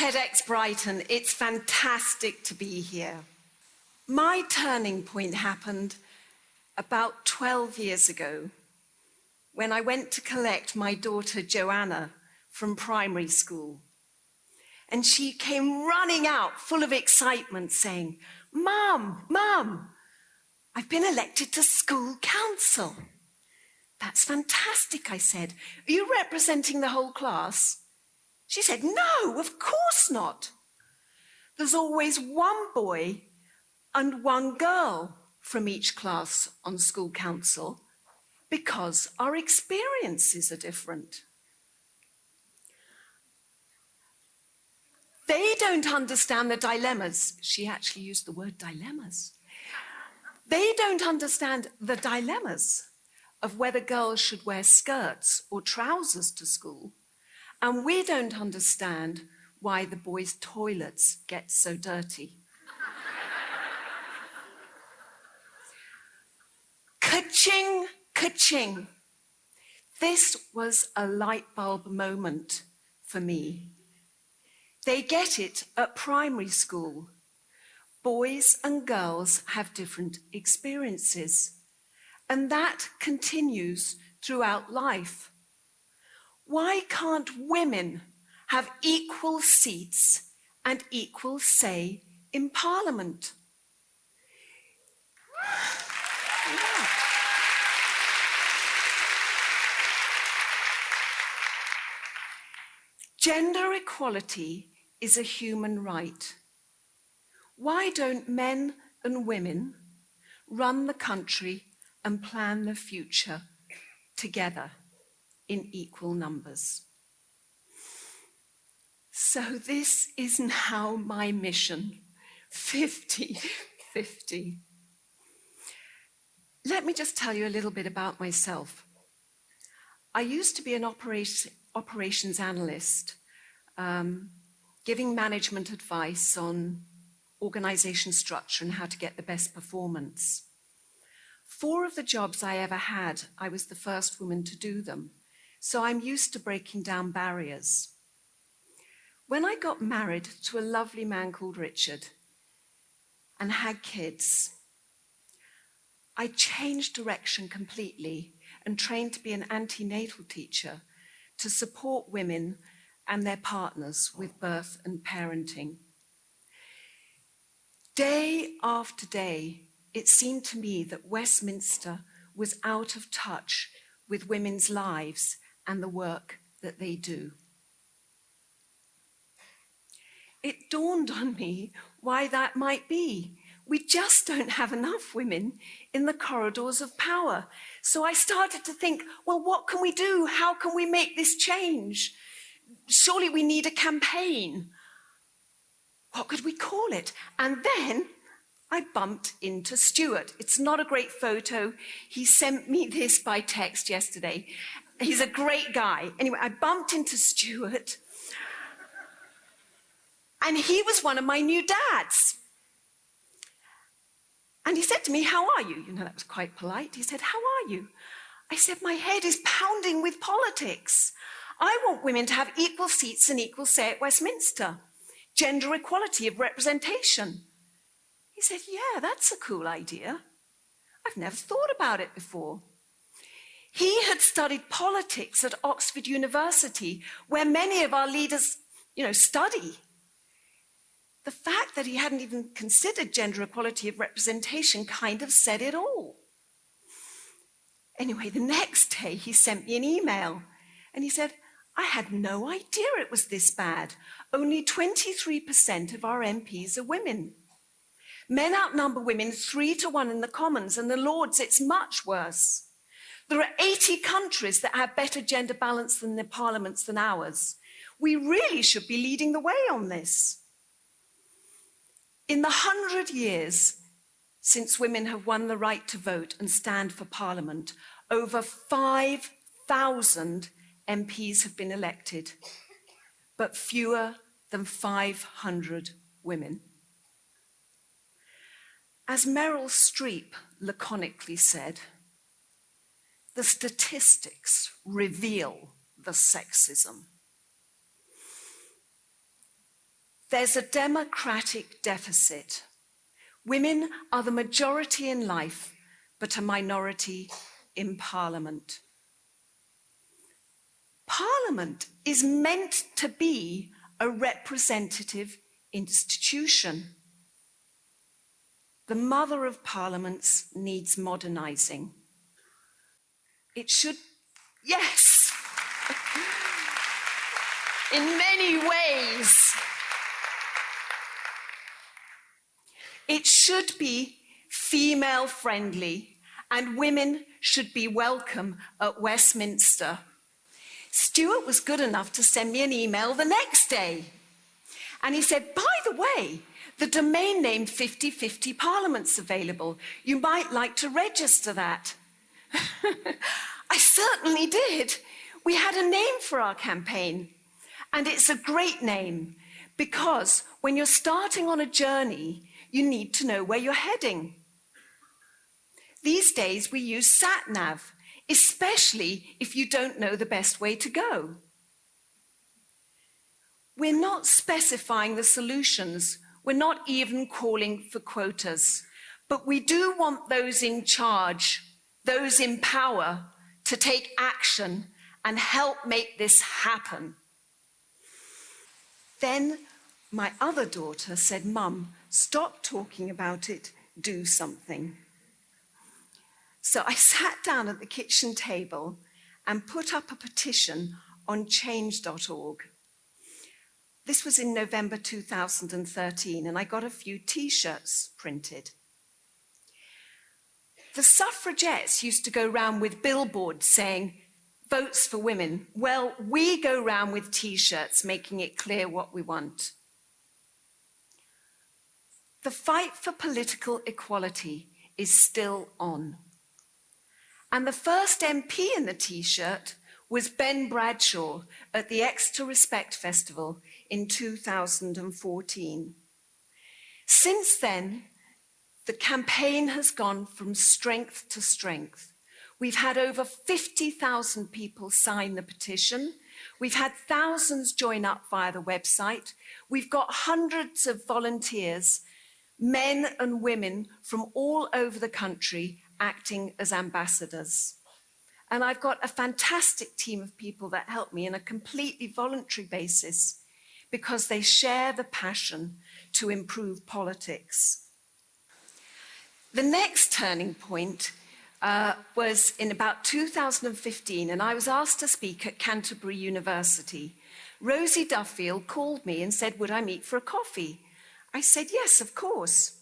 TEDxBrighton. It's fantastic to be here. My turning point happened about 12 years ago when I went to collect my daughter Joanna from primary school. And she came running out full of excitement saying, "Mum, Mum, I've been elected to school council." "That's fantastic," I said. "Are you representing the whole class?" She said, "No, of course not. There's always one boy and one girl from each class on school council because our experiences are different." They don't understand the dilemmas. She actually used the word dilemmas. They don't understand the dilemmas of whether girls should wear skirts or trousers to school. And we don't understand why the boys' toilets get so dirty. Ka-ching, ka-ching. This was a light bulb moment for me. They get it at primary school. Boys and girls have different experiences, and that continues throughout life. Why can't women have equal seats and equal say in Parliament? Gender equality is a human right. Why don't men and women run the country and plan the future together in equal numbers? So this is now my mission, 50-50. Let me just tell you a little bit about myself. I used to be an operations analyst, giving management advice on organization structure and how to get the best performance. 4 of the jobs I ever had, I was the first woman to do them. So I'm used to breaking down barriers. When I got married to a lovely man called Richard and had kids, I changed direction completely and trained to be an antenatal teacher to support women and their partners with birth and parenting. Day after day, it seemed to me that Westminster was out of touch with women's lives and the work that they do. It dawned on me why that might be. We just don't have enough women in the corridors of power. So I started to think, well, what can we do? How can we make this change? Surely we need a campaign. What could we call it? And then I bumped into Stuart. It's not a great photo. He sent me this by text yesterday. He's a great guy. Anyway, I bumped into Stuart. And he was one of my new dads. And he said to me, "How are you?" You know, that was quite polite. He said, "How are you?" I said, "My head is pounding with politics. I want women to have equal seats and equal say at Westminster. Gender equality of representation." He said, "Yeah, that's a cool idea. I've never thought about it before." He had studied politics at Oxford University, where many of our leaders, study. The fact that he hadn't even considered gender equality of representation kind of said it all. Anyway, the next day he sent me an email and he said, "I had no idea it was this bad. Only 23% of our MPs are women. Men outnumber women 3-1 in the Commons, and the Lords, it's much worse. There are 80 countries that have better gender balance in their parliaments than ours. We really should be leading the way on this." In the 100 years since women have won the right to vote and stand for Parliament, over 5,000 MPs have been elected, but fewer than 500 women. As Meryl Streep laconically said, "The statistics reveal the sexism." There's a democratic deficit. Women are the majority in life, but a minority in Parliament. Parliament is meant to be a representative institution. The mother of parliaments needs modernising. It should, yes, in many ways. It should be female friendly, and women should be welcome at Westminster. Stuart was good enough to send me an email the next day. And he said, by the way, the domain name 5050 Parliament's available. You might like to register that. I certainly did. We had a name for our campaign. And it's a great name because when you're starting on a journey, you need to know where you're heading. These days we use sat-nav, especially if you don't know the best way to go. We're not specifying the solutions. We're not even calling for quotas. But we do want those in charge, those in power, to take action and help make this happen. Then my other daughter said, Mum, stop talking about it, do something. So I sat down at the kitchen table and put up a petition on change.org. This was in November 2013, and I got a few T-shirts printed. The suffragettes used to go round with billboards saying, votes for women. Well, we go round with T-shirts making it clear what we want. The fight for political equality is still on. And the first MP in the T-shirt was Ben Bradshaw at the Exeter Respect Festival in 2014. Since then, the campaign has gone from strength to strength. We've had over 50,000 people sign the petition. We've had thousands join up via the website. We've got hundreds of volunteers, men and women from all over the country acting as ambassadors. And I've got a fantastic team of people that help me on a completely voluntary basis because they share the passion to improve politics. The next turning point was in about 2015, and I was asked to speak at Canterbury University. Rosie Duffield called me and said, would I meet for a coffee? I said, yes, of course.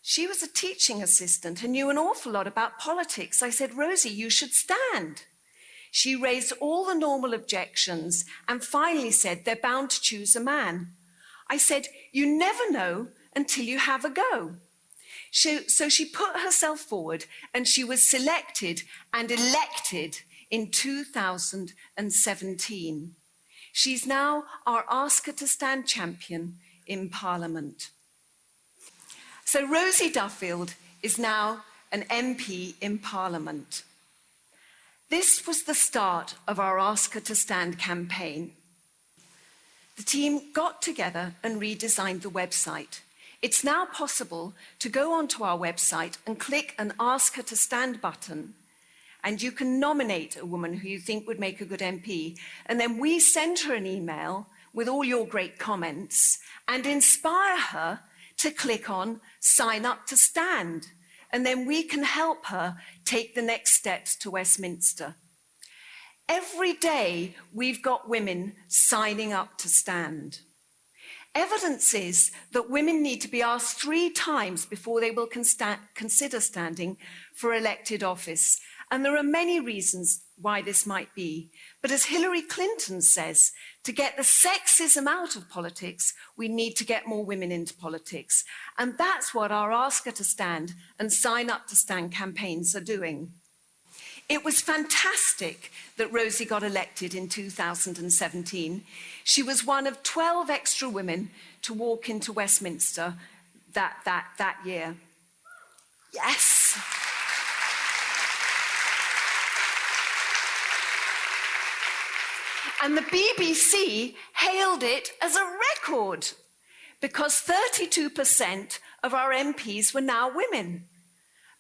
She was a teaching assistant and knew an awful lot about politics. I said, Rosie, you should stand. She raised all the normal objections and finally said they're bound to choose a man. I said, you never know until you have a go. So she put herself forward and she was selected and elected in 2017. She's now our Ask Her to Stand champion in Parliament. So Rosie Duffield is now an MP in Parliament. This was the start of our Ask Her to Stand campaign. The team got together and redesigned the website. It's now possible to go onto our website and click an Ask Her to Stand button, and you can nominate a woman who you think would make a good MP, and then we send her an email with all your great comments and inspire her to click on Sign Up to Stand, and then we can help her take the next steps to Westminster. Every day we've got women signing up to stand. Evidence is that women need to be asked 3 times before they will consider standing for elected office. And there are many reasons why this might be. But as Hillary Clinton says, to get the sexism out of politics, we need to get more women into politics. And that's what our Ask Her to Stand and Sign Up to Stand campaigns are doing. It was fantastic that Rosie got elected in 2017. She was one of 12 extra women to walk into Westminster that year. Yes. And the BBC hailed it as a record. because 32% of our MPs were now women.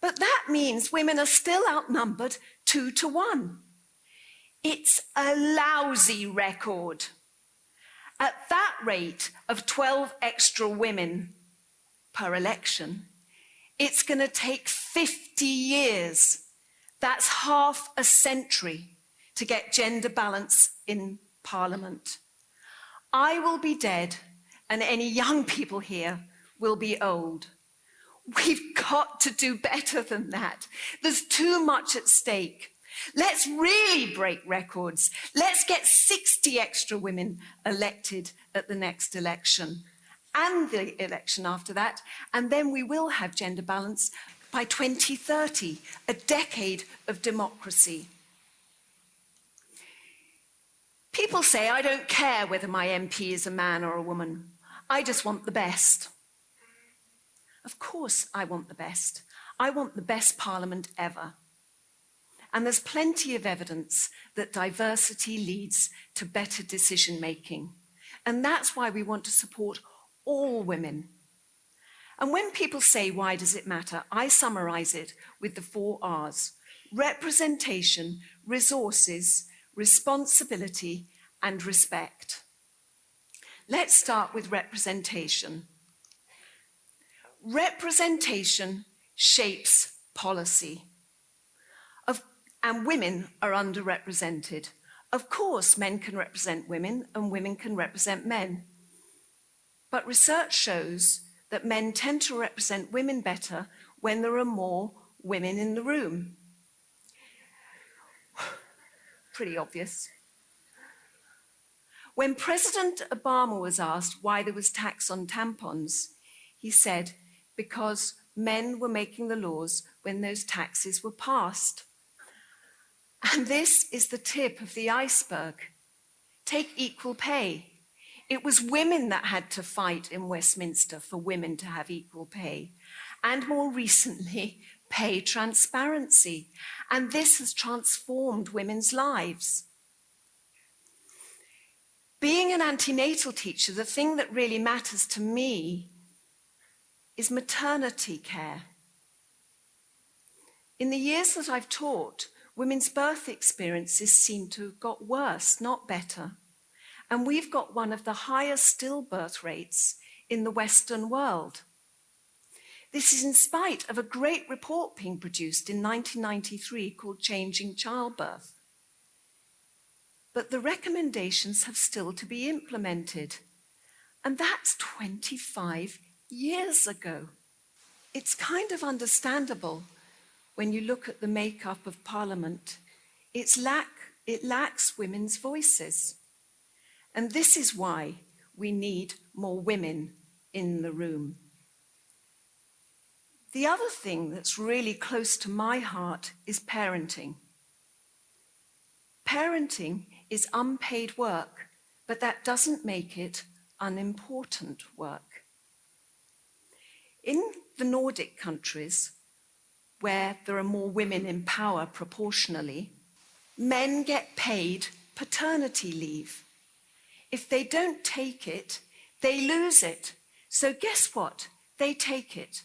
But that means women are still outnumbered 2-1. It's a lousy record. At that rate of 12 extra women per election, it's going to take 50 years. That's half a century to get gender balance in Parliament. I will be dead, and any young people here will be old. We've got to do better than that. There's too much at stake. Let's really break records. Let's get 60 extra women elected at the next election and the election after that, and then we will have gender balance by 2030, a decade of democracy. People say, I don't care whether my MP is a man or a woman. I just want the best. Of course I want the best. I want the best Parliament ever. And there's plenty of evidence that diversity leads to better decision making. And that's why we want to support all women. And when people say, why does it matter? I summarize it with the 4 R's: representation, resources, responsibility, and respect. Let's start with representation. Representation shapes policy. And women are underrepresented. Of course, men can represent women and women can represent men. But research shows that men tend to represent women better when there are more women in the room. Pretty obvious. When President Obama was asked why there was tax on tampons, he said, because men were making the laws when those taxes were passed. And this is the tip of the iceberg. Take equal pay. It was women that had to fight in Westminster for women to have equal pay. And more recently, pay transparency. And this has transformed women's lives. Being an antenatal teacher, the thing that really matters to me is maternity care. In the years that I've taught, women's birth experiences seem to have got worse, not better. And we've got one of the highest stillbirth rates in the Western world. This is in spite of a great report being produced in 1993 called Changing Childbirth. But the recommendations have still to be implemented. And that's 25 years ago. It's kind of understandable when you look at the makeup of Parliament. It lacks women's voices. And this is why we need more women in the room. The other thing that's really close to my heart is parenting. Parenting is unpaid work, but that doesn't make it unimportant work. In the Nordic countries, where there are more women in power proportionally, men get paid paternity leave. If they don't take it, they lose it. So guess what? They take it.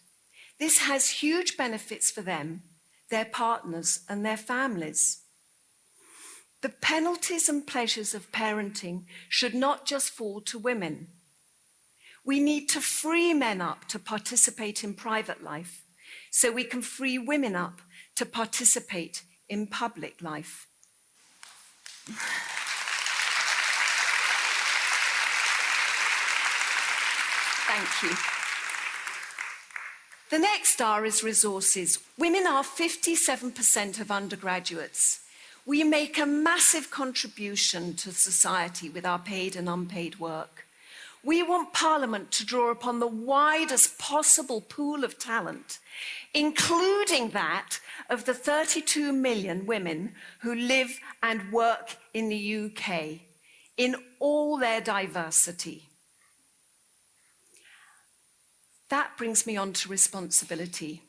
This has huge benefits for them, their partners, and their families. The penalties and pleasures of parenting should not just fall to women. We need to free men up to participate in private life, so we can free women up to participate in public life. Thank you. The next R is resources. Women are 57% of undergraduates. We make a massive contribution to society with our paid and unpaid work. We want Parliament to draw upon the widest possible pool of talent, including that of the 32 million women who live and work in the UK, in all their diversity. That brings me on to responsibility.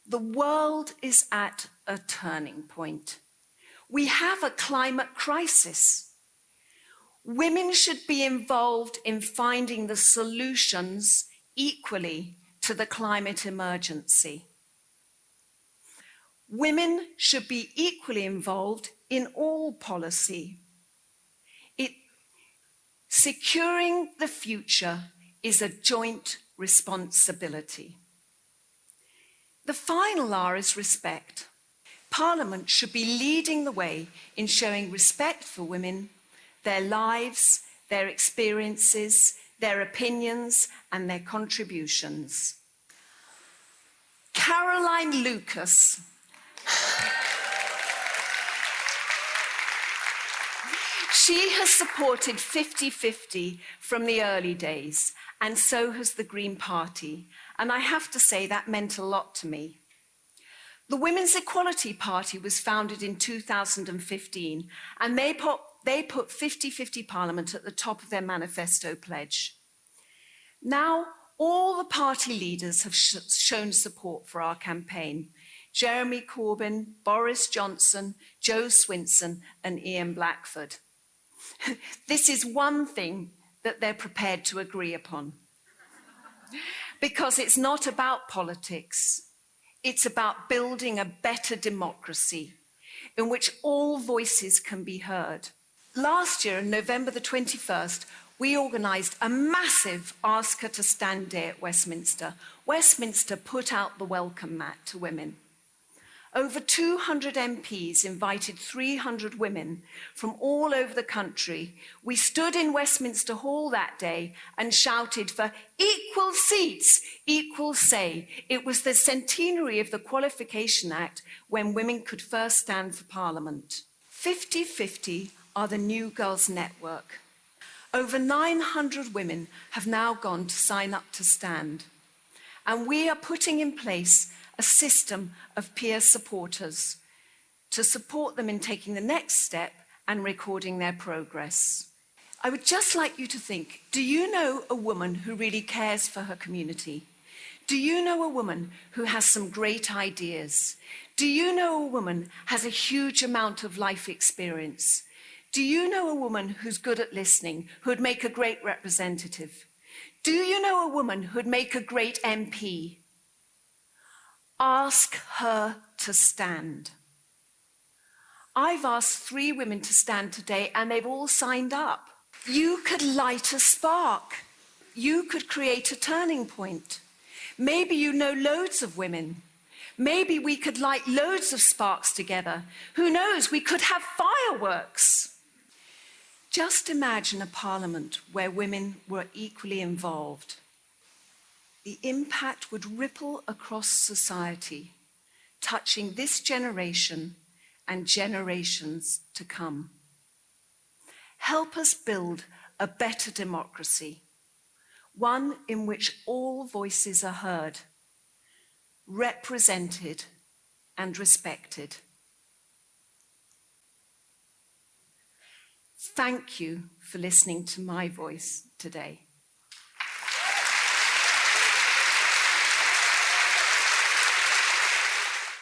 The world is at a turning point. We have a climate crisis. Women should be involved in finding the solutions equally to the climate emergency. Women should be equally involved in all policy. Securing the future is a joint responsibility. The final R is respect. Parliament should be leading the way in showing respect for women, their lives, their experiences, their opinions, and their contributions. Caroline Lucas. She has supported 50-50 from the early days, and so has the Green Party. And I have to say that meant a lot to me. The Women's Equality Party was founded in 2015, and they put 50-50 Parliament at the top of their manifesto pledge. Now, all the party leaders have shown support for our campaign. Jeremy Corbyn, Boris Johnson, Jo Swinson, and Ian Blackford. This is one thing that they're prepared to agree upon. Because it's not about politics. It's about building a better democracy in which all voices can be heard. Last year, on November the 21st, we organised a massive Ask Her to Stand Day at Westminster. Westminster put out the welcome mat to women. Over 200 MPs invited 300 women from all over the country. We stood in Westminster Hall that day and shouted for equal seats, equal say. It was the centenary of the Qualification Act when women could first stand for Parliament. 50-50 are the New Girls Network. Over 900 women have now gone to sign up to stand. And we are putting in place a system of peer supporters to support them in taking the next step and recording their progress. I would just like you to think, do you know a woman who really cares for her community? Do you know a woman who has some great ideas? Do you know a woman who has a huge amount of life experience? Do you know a woman who's good at listening, who'd make a great representative? Do you know a woman who'd make a great MP? Ask her to stand. I've asked 3 women to stand today and they've all signed up. You could light a spark. You could create a turning point. Maybe you know loads of women. Maybe we could light loads of sparks together. Who knows, we could have fireworks. Just imagine a parliament where women were equally involved. The impact would ripple across society, touching this generation and generations to come. Help us build a better democracy, one in which all voices are heard, represented, and respected. Thank you for listening to my voice today.